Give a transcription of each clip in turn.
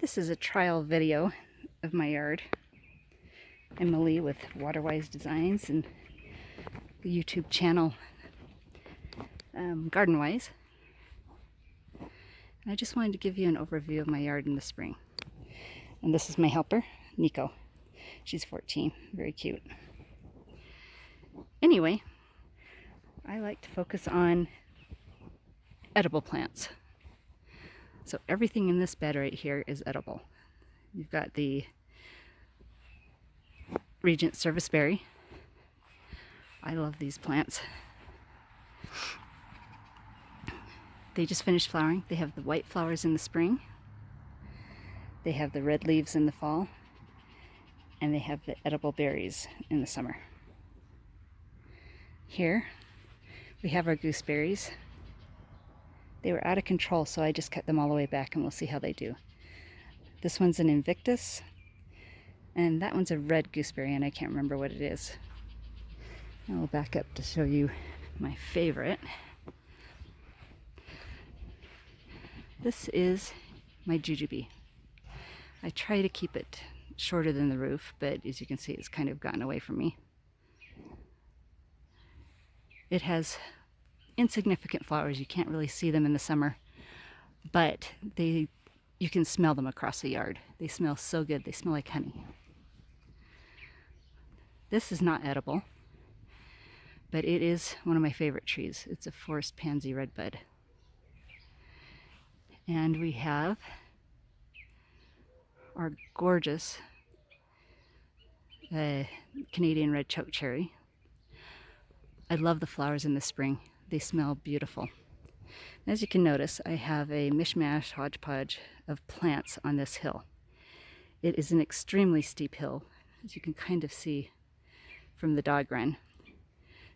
This is a trial video of my yard. Emily with Waterwise Designs and the YouTube channel Gardenwise. And I just wanted to give you an overview of my yard in the spring. And this is my helper, Nico. She's 14, very cute. Anyway, I like to focus on edible plants. So everything in this bed right here is edible. You've got the Regent Serviceberry. I love these plants. They just finished flowering. They have the white flowers in the spring. They have the red leaves in the fall. And they have the edible berries in the summer. Here we have our gooseberries. They were out of control, so I just cut them all the way back, and we'll see how they do. This one's an Invictus, and that one's a red gooseberry, and I can't remember what it is. I will back up to show you my favorite. This is my jujube. I try to keep it shorter than the roof, but as you can see, it's kind of gotten away from me. It has insignificant flowers. You can't really see them in the summer, but you can smell them across the yard. They smell so good. They smell like honey. This is not edible, but it is one of my favorite trees. It's a forest pansy redbud. And we have our gorgeous Canadian red chokecherry. I love the flowers in the spring. They smell beautiful. As you can notice, I have a mishmash hodgepodge of plants on this hill. It is an extremely steep hill, as you can kind of see from the dog run.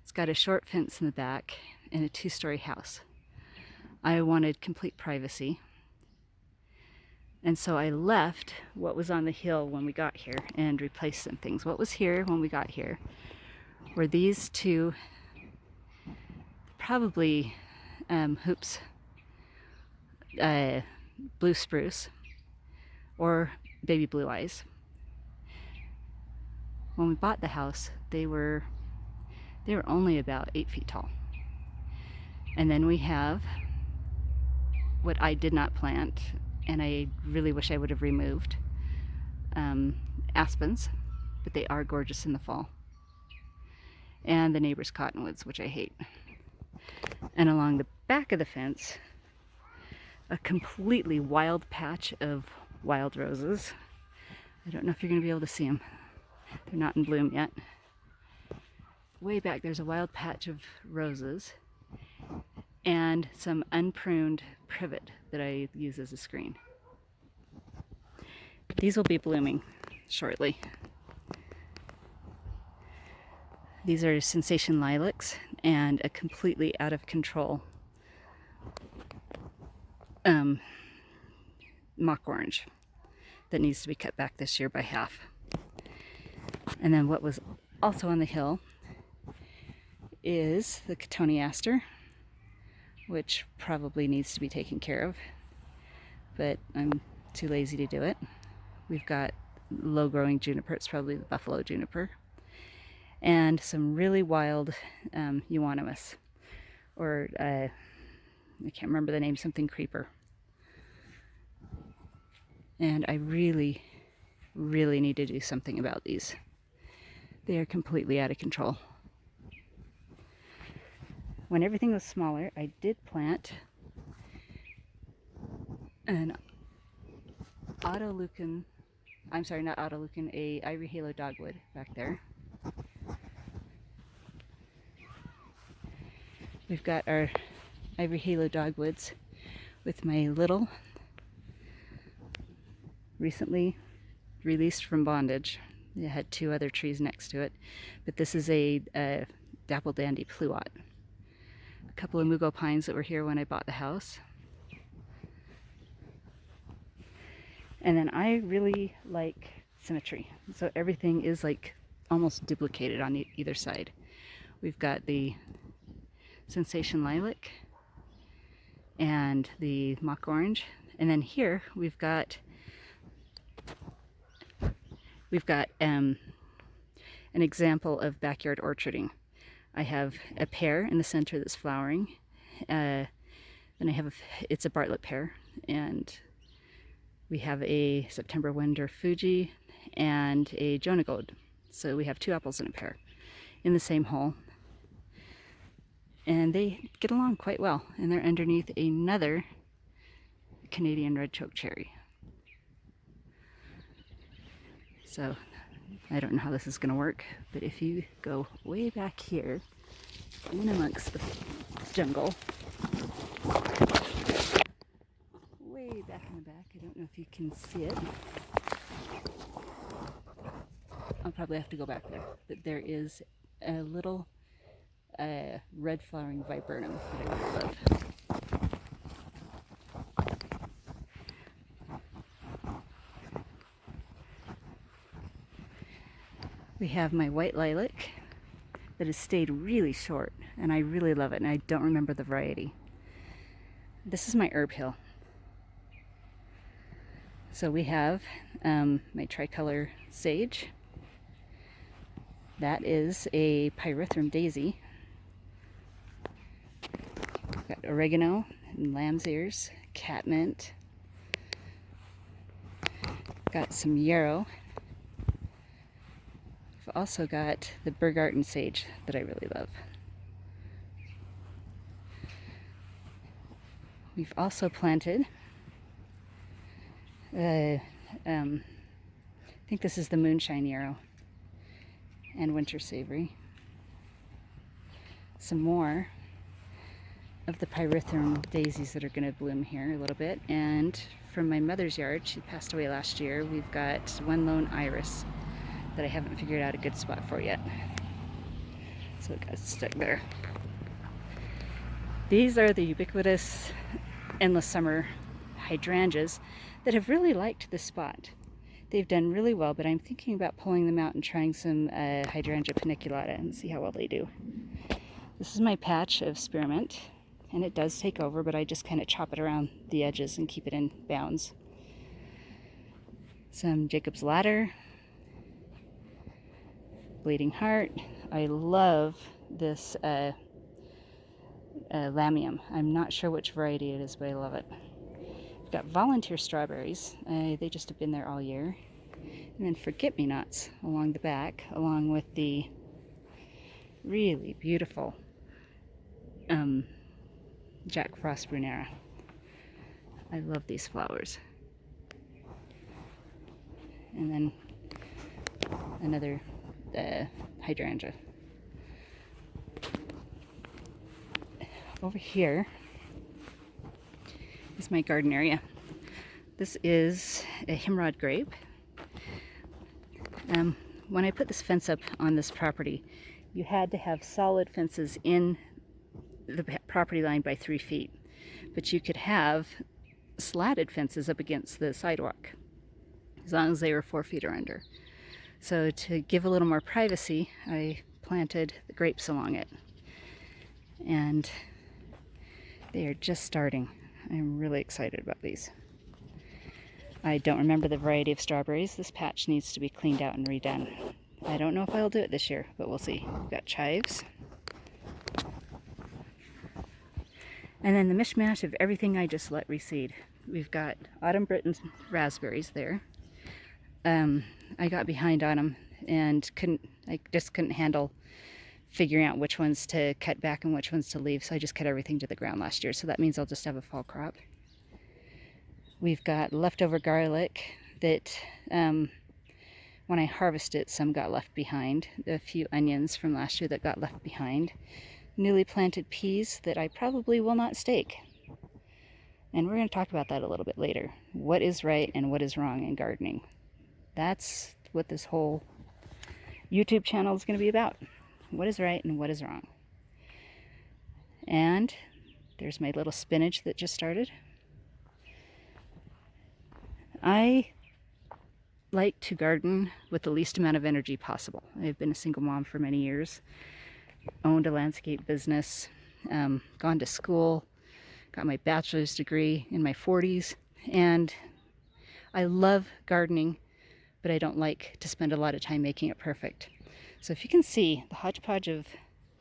It's got a short fence in the back and a 2-story house. I wanted complete privacy, and so I left what was on the hill when we got here and replaced some things. What was here when we got here were these two probably hoops, blue spruce or baby blue eyes. When we bought the house, they were only about 8 feet tall. And then we have what I did not plant, and I really wish I would have removed, aspens, but they are gorgeous in the fall. And the neighbor's cottonwoods, which I hate. And along the back of the fence, a completely wild patch of wild roses. I don't know if you're going to be able to see them. They're not in bloom yet. Way back there's a wild patch of roses and some unpruned privet that I use as a screen. These will be blooming shortly. These are Sensation lilacs and a completely out of control mock orange that needs to be cut back this year by half. And then what was also on the hill is the cotoneaster, which probably needs to be taken care of, but I'm too lazy to do it. We've got low-growing juniper. It's probably the buffalo juniper. And some really wild euonymus, or I can't remember the name, something creeper. And I really, really need to do something about these. They are completely out of control. When everything was smaller, I did plant an autolucan, I'm sorry, not autolucan, a ivory halo dogwood back there. We've got our ivory halo dogwoods with my little, recently released from bondage. It had 2 other trees next to it, but this is a dapple dandy pluot. A couple of mugo pines that were here when I bought the house. And then I really like symmetry, so everything is like almost duplicated on either side. We've got the Sensation lilac and the mock orange, and then here we've got We've got an example of backyard orcharding. I have a pear in the center that's flowering. Then it's a Bartlett pear, and we have a September Wonder Fuji and a Jonah Gold. So we have 2 apples and a pear in the same hole. And they get along quite well. And they're underneath another Canadian red chokecherry. So I don't know how this is going to work, but if you go way back here, in amongst the jungle, way back in the back, I don't know if you can see it. I'll probably have to go back there, but there is a little red flowering viburnum that I really love. We have my white lilac that has stayed really short, and I really love it, and I don't remember the variety. This is my herb hill. So we have my tricolor sage. That is a pyrethrum daisy. We've got oregano and lamb's ears, catmint. Got some yarrow. I've also got the Bergarten sage that I really love. We've also planted, I think this is the moonshine yarrow and winter savory. Some more of the pyrethrum daisies that are going to bloom here a little bit. And from my mother's yard, she passed away last year, we've got one lone iris that I haven't figured out a good spot for yet. So it got stuck there. These are the ubiquitous endless summer hydrangeas that have really liked this spot. They've done really well, but I'm thinking about pulling them out and trying some hydrangea paniculata and see how well they do. This is my patch of spearmint, and it does take over, but I just kind of chop it around the edges and keep it in bounds. Some Jacob's Ladder, Bleeding Heart. I love this lamium. I'm not sure which variety it is, but I love it. We've got volunteer strawberries. They just have been there all year. And then forget-me-nots along the back, along with the really beautiful Jack Frost Brunera. I love these flowers. And then another hydrangea. Over here is my garden area. This is a Himrod grape. When I put this fence up on this property, you had to have solid fences in the property line by 3 feet, but you could have slatted fences up against the sidewalk as long as they were 4 feet or under. So to give a little more privacy, I planted the grapes along it, and they are just starting. I'm really excited about these. I don't remember the variety of strawberries. This patch needs to be cleaned out and redone. I don't know if I'll do it this year, but we'll see. We've got chives. And then the mishmash of everything I just let reseed. We've got Autumn Britain raspberries there. I got behind on them and I just couldn't handle figuring out which ones to cut back and which ones to leave, so I just cut everything to the ground last year. So that means I'll just have a fall crop. We've got leftover garlic that when I harvest it, some got left behind. A few onions from last year that got left behind. Newly planted peas that I probably will not stake. And we're going to talk about that a little bit later. What is right and what is wrong in gardening? That's what this whole YouTube channel is going to be about. What is right and what is wrong? And there's my little spinach that just started. I like to garden with the least amount of energy possible. I've been a single mom for many years, owned a landscape business, gone to school, got my bachelor's degree in my 40s, and I love gardening but I don't like to spend a lot of time making it perfect. So if you can see the hodgepodge of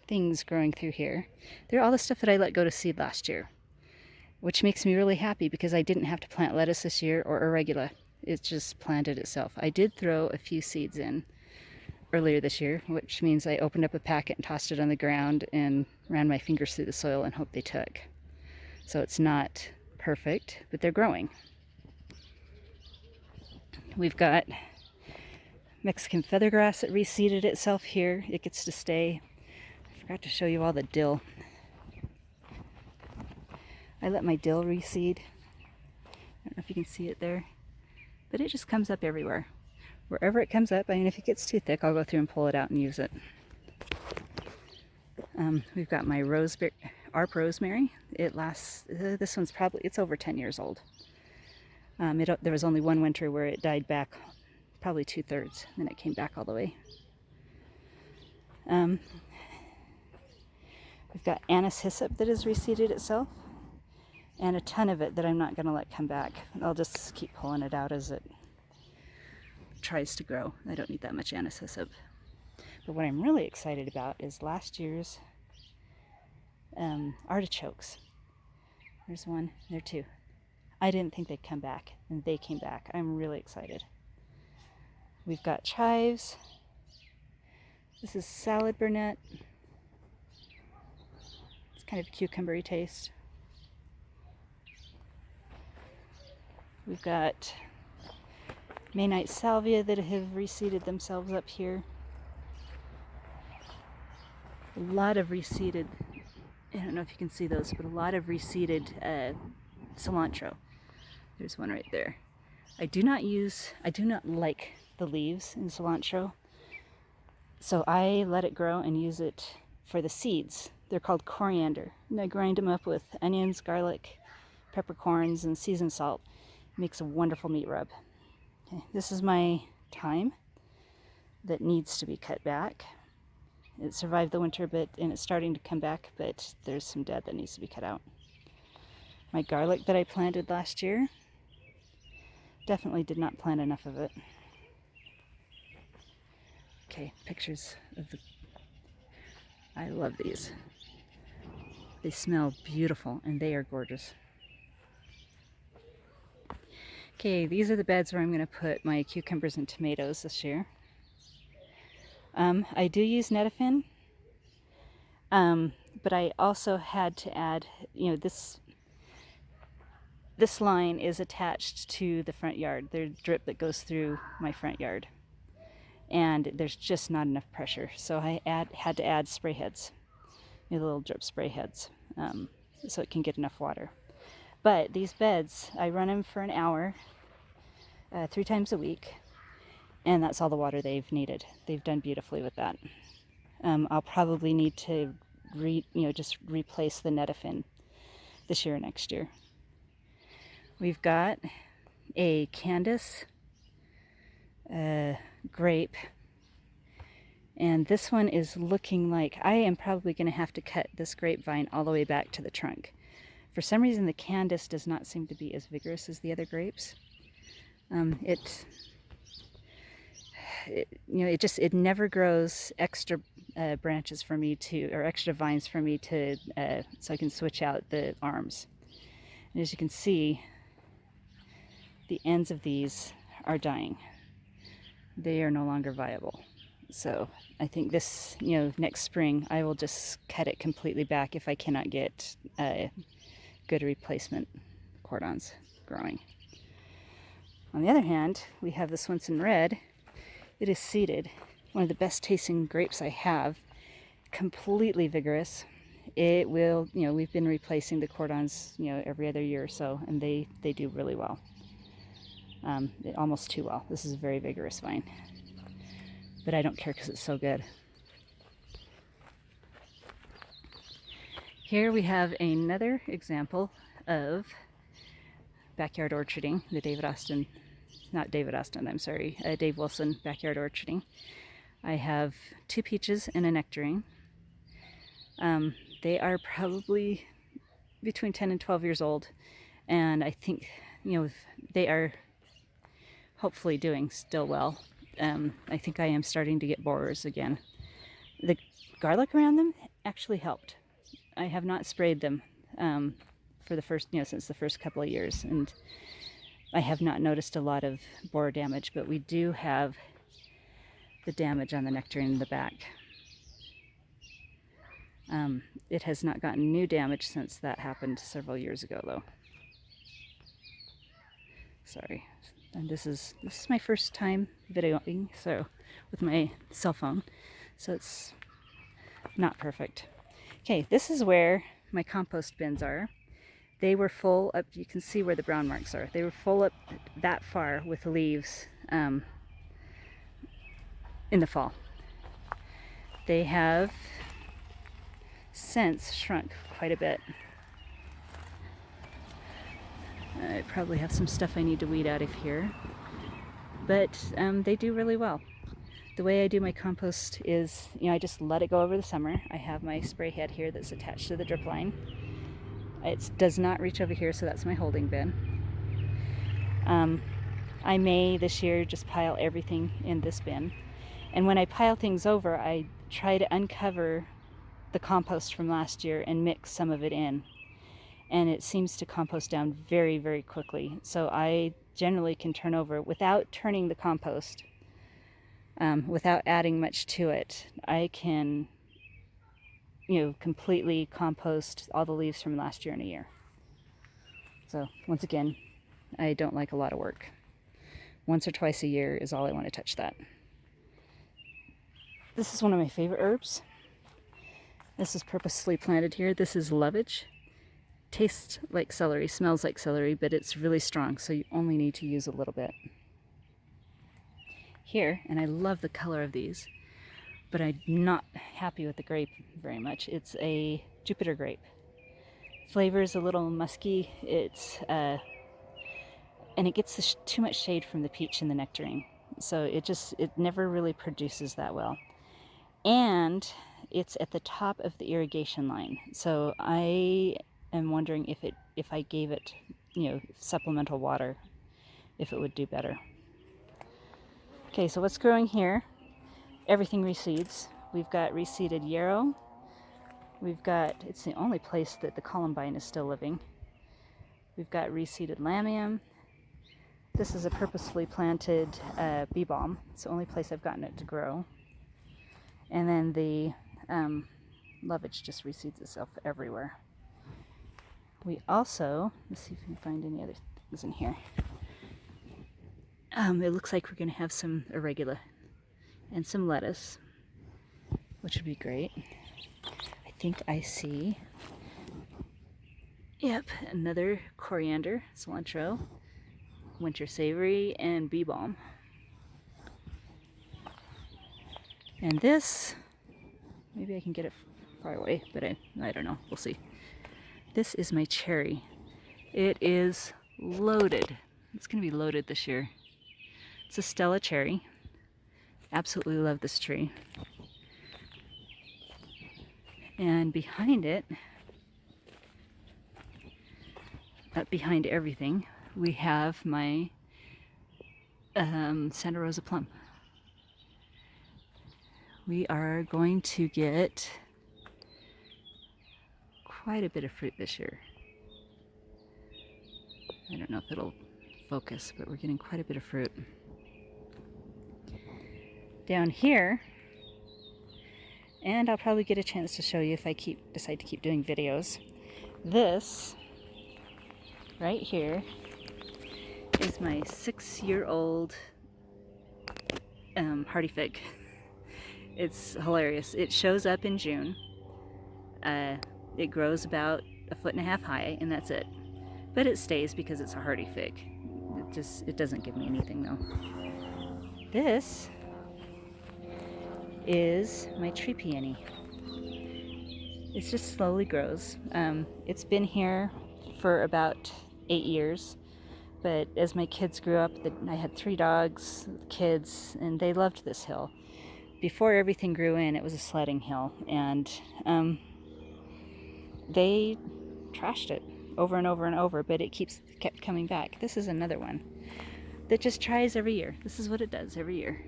things growing through here, they're all the stuff that I let go to seed last year, which makes me really happy because I didn't have to plant lettuce this year or arugula. It just planted itself. I did throw a few seeds in earlier this year, which means I opened up a packet and tossed it on the ground and ran my fingers through the soil and hoped they took. So it's not perfect, but they're growing. We've got Mexican feathergrass that reseeded itself here. It gets to stay. I forgot to show you all the dill. I let my dill reseed. I don't know if you can see it there, but it just comes up everywhere. Wherever it comes up, I mean, if it gets too thick, I'll go through and pull it out and use it. We've got my ARP rosemary. It lasts, this one's probably, it's over 10 years old. There was only one winter where it died back probably 2/3, then it came back all the way. We've got anise hyssop that has reseeded itself, and a ton of it that I'm not going to let come back. I'll just keep pulling it out as it tries to grow. I don't need that much anise hyssop. But what I'm really excited about is last year's artichokes. There's one, there are two. I didn't think they'd come back, and they came back. I'm really excited. We've got chives. This is salad burnet. It's kind of cucumbery taste. We've got Maynite salvia that have reseeded themselves up here. A lot of reseeded, I don't know if you can see those, but a lot of reseeded cilantro. There's one right there. I do not like the leaves in cilantro, so I let it grow and use it for the seeds. They're called coriander, and I grind them up with onions, garlic, peppercorns, and seasoned salt. It makes a wonderful meat rub. Okay, this is my thyme that needs to be cut back. It survived the winter bit and it's starting to come back, but there's some dead that needs to be cut out. My garlic that I planted last year, definitely did not plant enough of it. Okay, pictures of the, I love these. They smell beautiful and they are gorgeous. Okay, these are the beds where I'm going to put my cucumbers and tomatoes this year. I do use Netafim, but I also had to add, this line is attached to the front yard. There's a drip that goes through my front yard, and there's just not enough pressure, so I had to add spray heads, little drip spray heads, so it can get enough water. But these beds, I run them for an hour, 3 times a week, and that's all the water they've needed. They've done beautifully with that. I'll probably need to just replace the Netafim this year or next year. We've got a Candace grape, and this one is looking like I am probably going to have to cut this grapevine all the way back to the trunk. For some reason, the Candace does not seem to be as vigorous as the other grapes. It never grows extra branches for me or extra vines for me to, so I can switch out the arms. And as you can see, the ends of these are dying. They are no longer viable. So I think this, next spring, I will just cut it completely back if I cannot get good replacement cordons growing. On the other hand, we have the Swenson Red. It is seeded, one of the best tasting grapes I have, completely vigorous. It will, we've been replacing the cordons, every other year or so, and they do really well. Almost too well. This is a very vigorous vine, but I don't care because it's so good. Here we have another example of backyard orcharding, the Dave Wilson backyard orcharding. I have 2 peaches and a nectarine. They are probably between 10 and 12 years old, and I think, they are hopefully doing still well. I think I am starting to get borers again. The garlic around them actually helped. I have not sprayed them for the first, since the first couple of years, and I have not noticed a lot of borer damage, but we do have the damage on the nectarine in the back. It has not gotten new damage since that happened several years ago, though. Sorry. And this is my first time videoing, so with my cell phone, so it's not perfect. Okay, this is where my compost bins are. They were full up. You can see where the brown marks are. They were full up that far with leaves in the fall. They have since shrunk quite a bit. I probably have some stuff I need to weed out of here, but they do really well. The way I do my compost is, I just let it go over the summer. I have my spray head here that's attached to the drip line. It does not reach over here, so that's my holding bin. I may this year just pile everything in this bin. And when I pile things over, I try to uncover the compost from last year and mix some of it in. And it seems to compost down very, very quickly. So I generally can turn over, without turning the compost, without adding much to it, I can, completely compost all the leaves from last year in a year. So once again, I don't like a lot of work. Once or twice a year is all I want to touch that. This is one of my favorite herbs. This is purposely planted here. This is lovage. Tastes like celery, smells like celery, but it's really strong, so you only need to use a little bit. Here, and I love the color of these, but I'm not happy with the grape very much. It's a Jupiter grape. Flavor is a little musky. It's and it gets too much shade from the peach and the nectarine, so it never really produces that well. And it's at the top of the irrigation line, so I am wondering if I gave it, supplemental water, if it would do better. Okay, so what's growing here? Everything reseeds. We've got reseeded yarrow. It's the only place that the columbine is still living. We've got reseeded lamium. This is a purposefully planted bee balm. It's the only place I've gotten it to grow. And then the lovage just reseeds itself everywhere. We also, let's see if we can find any other things in here. It looks like we're going to have some arugula and some lettuce, which would be great. I think I see, another coriander, cilantro, winter savory, and bee balm. And this, maybe I can get it far away, but I don't know. We'll see. This is my cherry. It is loaded. It's going to be loaded this year. It's a Stella cherry. Absolutely love this tree. And behind it, up behind everything, we have my Santa Rosa plum. We are going to get quite a bit of fruit this year. I don't know if it'll focus, but we're getting quite a bit of fruit. Down here, and I'll probably get a chance to show you if I decide to keep doing videos. This right here is my 6-year-old hardy fig. It's hilarious. It shows up in June. It grows about 1.5 feet high, and that's it. But it stays because it's a hardy fig. It doesn't give me anything though. This is my tree peony. It just slowly grows. It's been here for about 8 years, but as my kids grew up, I had 3 dogs, kids, and they loved this hill. Before everything grew in, it was a sledding hill, and they trashed it over and over and over, but it kept coming back. This is another one. that just tries every year. This is what it does every year.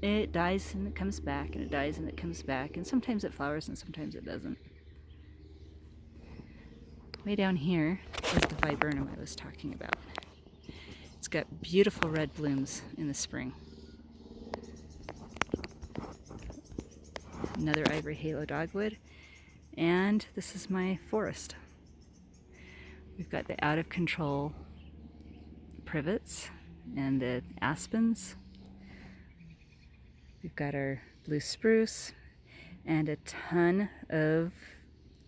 It dies and it comes back, and it dies and it comes back, and sometimes it flowers and sometimes it doesn't. Way down here is the viburnum I was talking about. It's got beautiful red blooms in the spring. Another ivory halo dogwood, and this is my forest. We've got the out of control privets and the aspens. We've got our blue spruce and a ton of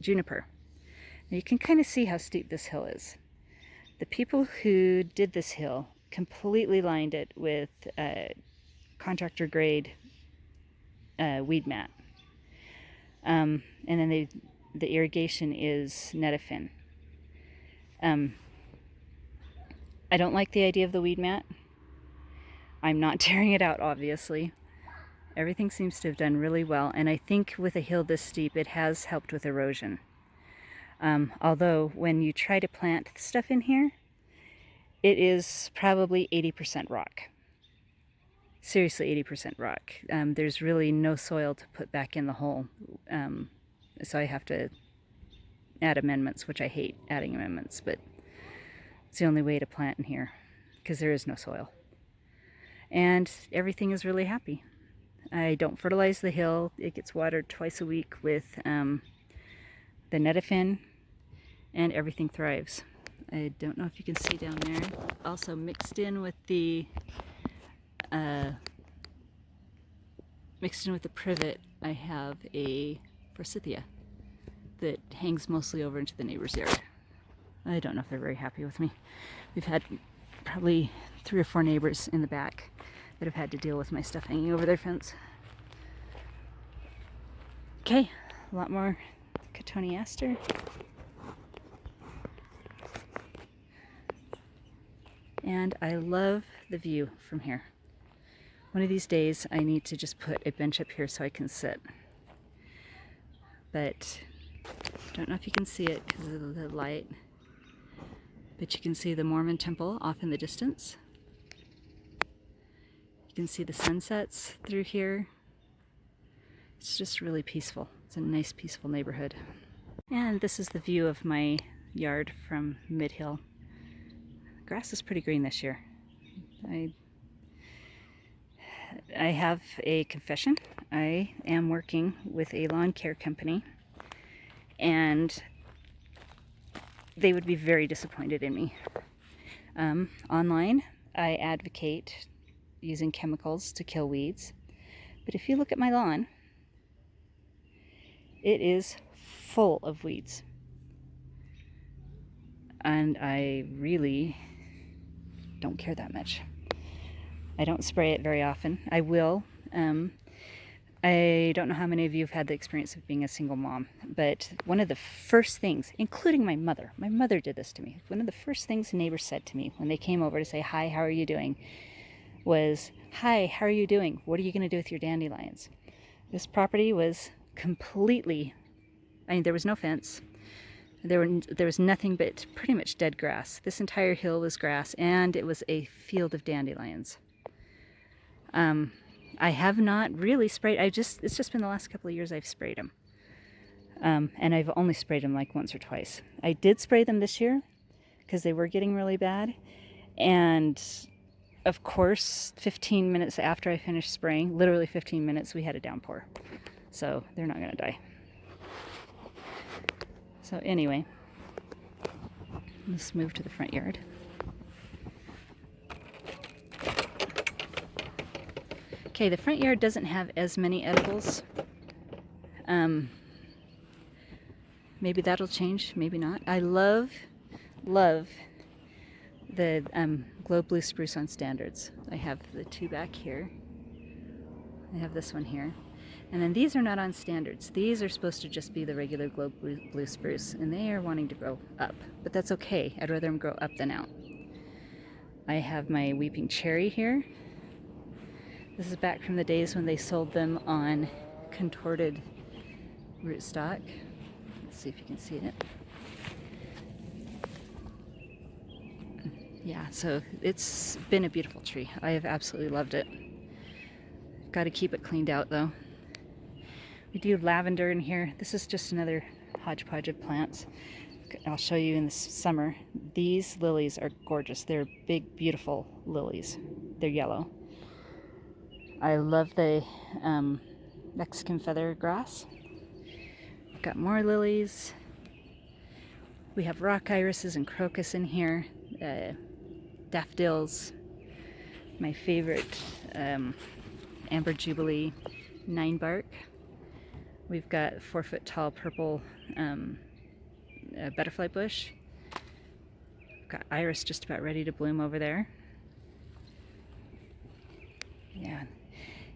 juniper. Now you can kind of see how steep this hill is. The people who did this hill completely lined it with contractor grade weed mat. And then the irrigation is Netafim. I don't like the idea of the weed mat. I'm not tearing it out, obviously. Everything seems to have done really well, and I think with a hill this steep, it has helped with erosion. Although when you try to plant stuff in here, it is probably 80% rock. Seriously, 80% rock. There's really no soil to put back in the hole, so I have to add amendments, which I hate adding amendments, but it's the only way to plant in here because there is no soil. And everything is really happy. I don't fertilize the hill. It gets watered twice a week with the Netafim, and everything thrives. I don't know if you can see down there. Also mixed in with the privet, I have a forsythia that hangs mostly over into the neighbor's yard. I don't know if they're very happy with me. We've had probably 3 or 4 neighbors in the back that have had to deal with my stuff hanging over their fence. Okay, a lot more cotoneaster. And I love the view from here. One of these days I need to just put a bench up here so I can sit. But I don't know if you can see it because of the light. But you can see the Mormon temple off in the distance. You can see the sunsets through here. It's just really peaceful. It's a nice, peaceful neighborhood. And this is the view of my yard from Mid-Hill. Grass is pretty green this year. I have a confession. I am working with a lawn care company, and they would be very disappointed in me. Online, I advocate using chemicals to kill weeds, but if you look at my lawn, it is full of weeds. And I really don't care that much. I don't spray it very often. I will. I don't know how many of you have had the experience of being a single mom, but one of the first things, including my mother did this to me. One of the first things neighbors said to me when they came over to say, "Hi, how are you doing?" was, "Hi, how are you doing? What are you going to do with your dandelions?" This property was completely, there was no fence. There was nothing but pretty much dead grass. This entire hill was grass, and it was a field of dandelions. I have not really sprayed. It's just been the last couple of years I've sprayed them. And I've only sprayed them like once or twice. I did spray them this year because they were getting really bad. And of course, 15 minutes after I finished spraying, literally 15 minutes, we had a downpour. So they're not gonna die. So anyway, let's move to the front yard. Okay, the front yard doesn't have as many edibles. Maybe that'll change, maybe not. I love the globe blue spruce on standards. I have the 2 back here. I have this one here. And then these are not on standards. These are supposed to just be the regular globe blue spruce, and they are wanting to grow up. But that's okay. I'd rather them grow up than out. I have my weeping cherry here. This is back from the days when they sold them on contorted rootstock. Let's see if you can see it. Yeah, so it's been a beautiful tree. I have absolutely loved it. Got to keep it cleaned out though. We do lavender in here. This is just another hodgepodge of plants. I'll show you in the summer. These lilies are gorgeous. They're big, beautiful lilies. They're yellow. I love the Mexican feather grass. Got more lilies. We have rock irises and crocus in here. Daffodils. My favorite amber jubilee 9-bark. We've got 4-foot tall purple butterfly bush. We've got iris just about ready to bloom over there. Yeah,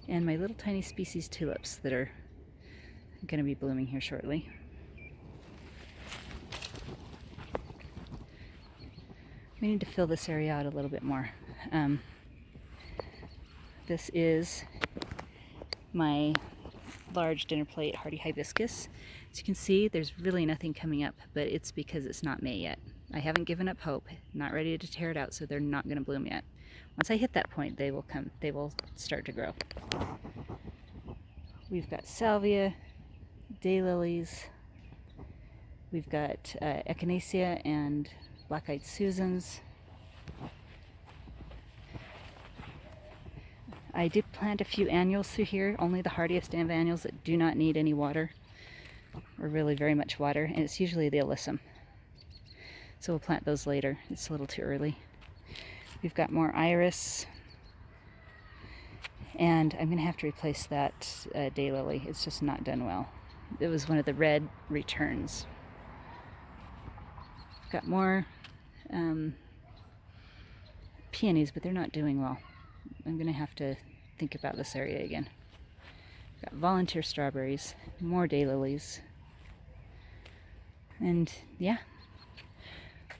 and my little tiny species tulips that are going to be blooming here shortly. We need to fill this area out a little bit more. This is my large dinner plate hardy hibiscus. As you can see, there's really nothing coming up, but it's because it's not May yet. I haven't given up hope, not ready to tear it out, so they're not going to bloom yet. Once I hit that point, they will come, they will start to grow. We've got salvia, daylilies, we've got echinacea and black-eyed Susans. I did plant a few annuals through here, only the hardiest of annuals that do not need any water, or really very much water, and it's usually the alyssum. So we'll plant those later. It's a little too early. We've got more iris, and I'm going to have to replace that daylily. It's just not done well. It was one of the red returns. Got more peonies, but they're not doing well. I'm going to have to think about this area again. Got volunteer strawberries, more daylilies, and yeah,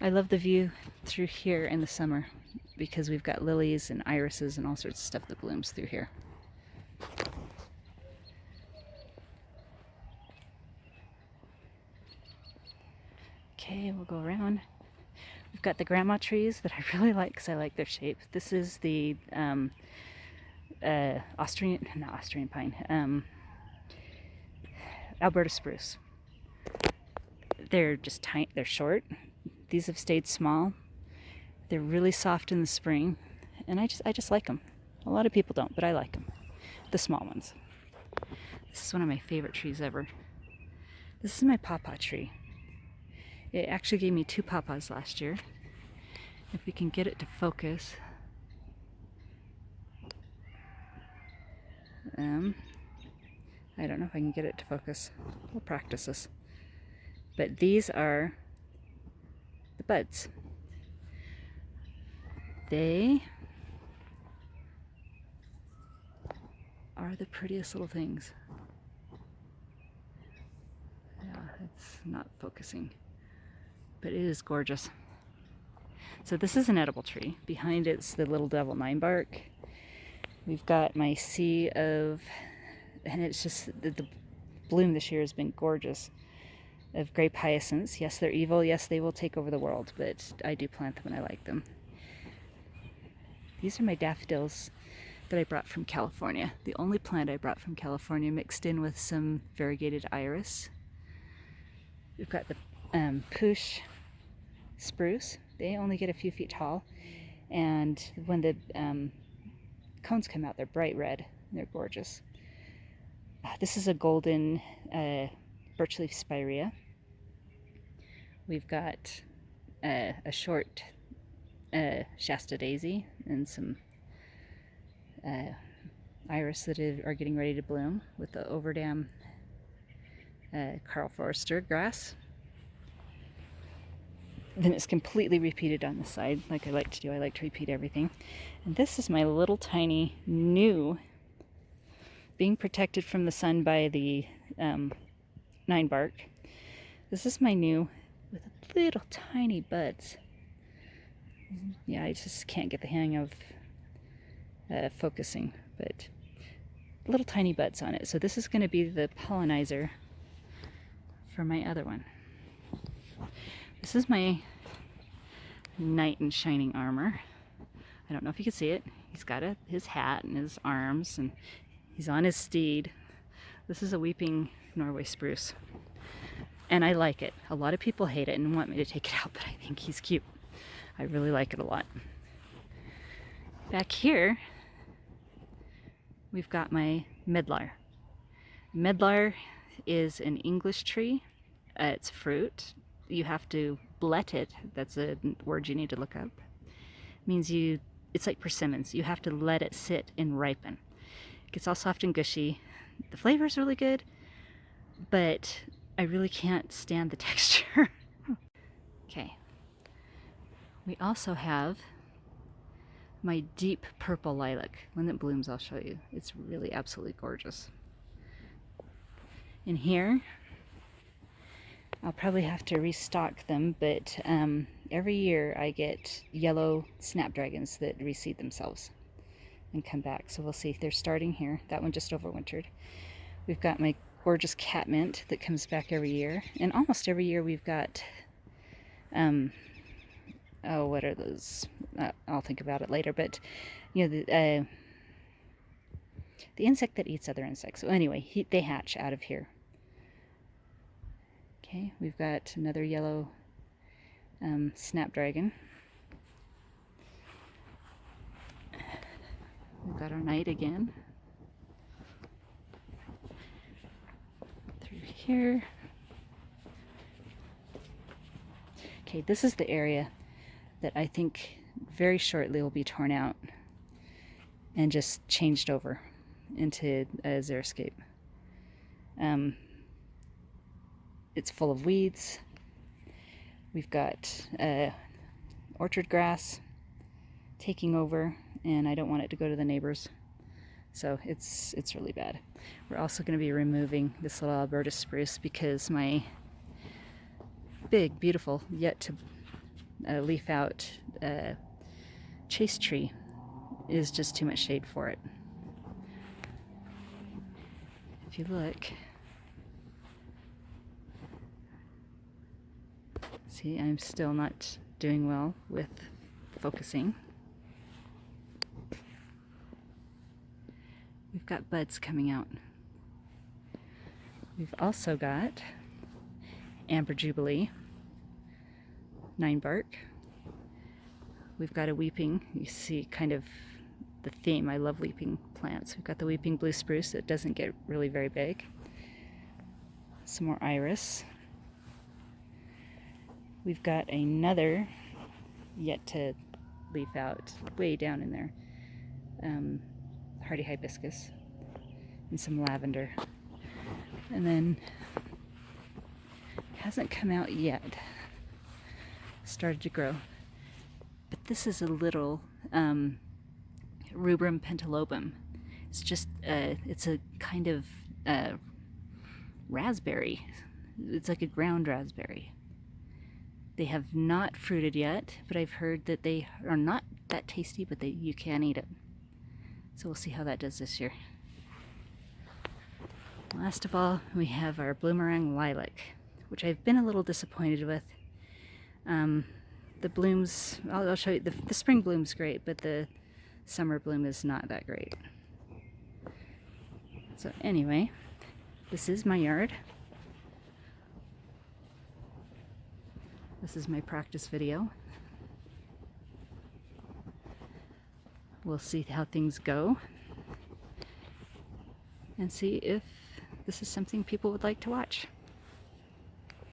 I love the view through here in the summer because we've got lilies and irises and all sorts of stuff that blooms through here. Okay, we'll go around. We've got the grandma trees that I really like because I like their shape. This is the Austrian pine, Alberta spruce. They're just tiny, they're short. These have stayed small. They're really soft in the spring, and I just like them. A lot of people don't, but I like them. The small ones. This is one of my favorite trees ever. This is my pawpaw tree. It actually gave me 2 pawpaws last year. If we can get it to focus. I don't know if I can get it to focus. We'll practice this. But these are the buds. They are the prettiest little things. Yeah, it's not focusing, but it is gorgeous. So this is an edible tree. Behind it's the little devil 9-bark. We've got my sea of, and it's just, the bloom this year has been gorgeous, of grape hyacinths. Yes, they're evil. Yes, they will take over the world, but I do plant them and I like them. These are my daffodils that I brought from California. The only plant I brought from California mixed in with some variegated iris. We've got the Push spruce. They only get a few feet tall, and when the cones come out, they're bright red. They're gorgeous. This is a golden birchleaf spirea. We've got a short Shasta daisy and some iris that are getting ready to bloom with the Overdam Carl Forster grass. Then it's completely repeated on the side, like I like to do. I like to repeat everything. And this is my little tiny new, being protected from the sun by the 9-bark. This is my new, with little tiny buds. Yeah, I just can't get the hang of focusing, but little tiny buds on it. So this is going to be the pollinizer for my other one. This is my knight in shining armor. I don't know if you can see it. He's got his hat and his arms, and he's on his steed. This is a weeping Norway spruce, and I like it. A lot of people hate it and want me to take it out, but I think he's cute. I really like it a lot. Back here, we've got my medlar. Medlar is an English tree. It's fruit. You have to blet it. That's a word you need to look up. It means it's like persimmons. You have to let it sit and ripen. It gets all soft and gushy. The flavor is really good, but I really can't stand the texture. Okay. We also have my deep purple lilac. When it blooms, I'll show you. It's really absolutely gorgeous. In here, I'll probably have to restock them, but every year I get yellow snapdragons that reseed themselves and come back. So we'll see. They're starting here. That one just overwintered. We've got my gorgeous catmint that comes back every year. And almost every year we've got, oh, what are those? I'll think about it later. But, you know, the insect that eats other insects. So anyway, they hatch out of here. Okay, we've got another yellow snapdragon. We've got our knight again. Through here. Okay, this is the area that I think very shortly will be torn out and just changed over into a xeriscape. It's full of weeds. We've got orchard grass taking over, and I don't want it to go to the neighbors. So it's really bad. We're also going to be removing this little Alberta spruce because my big, beautiful, yet to leaf out chase tree is just too much shade for it. If you look, see, I'm still not doing well with focusing. We've got buds coming out. We've also got Amber Jubilee, 9-bark. We've got a weeping, you see kind of the theme. I love weeping plants. We've got the weeping blue spruce that doesn't get really very big. Some more iris. We've got another yet to leaf out way down in there. Hardy hibiscus and some lavender. And then it hasn't come out yet. Started to grow. But this is a little Rubrum pentalobum. It's just it's a kind of raspberry. It's like a ground raspberry. They have not fruited yet, but I've heard that they are not that tasty, but you can eat it. So we'll see how that does this year. Last of all, we have our bloomerang lilac, which I've been a little disappointed with. The blooms, I'll show you, the spring bloom's great, but the summer bloom is not that great. So anyway, this is my yard. This is my practice video. We'll see how things go and see if this is something people would like to watch.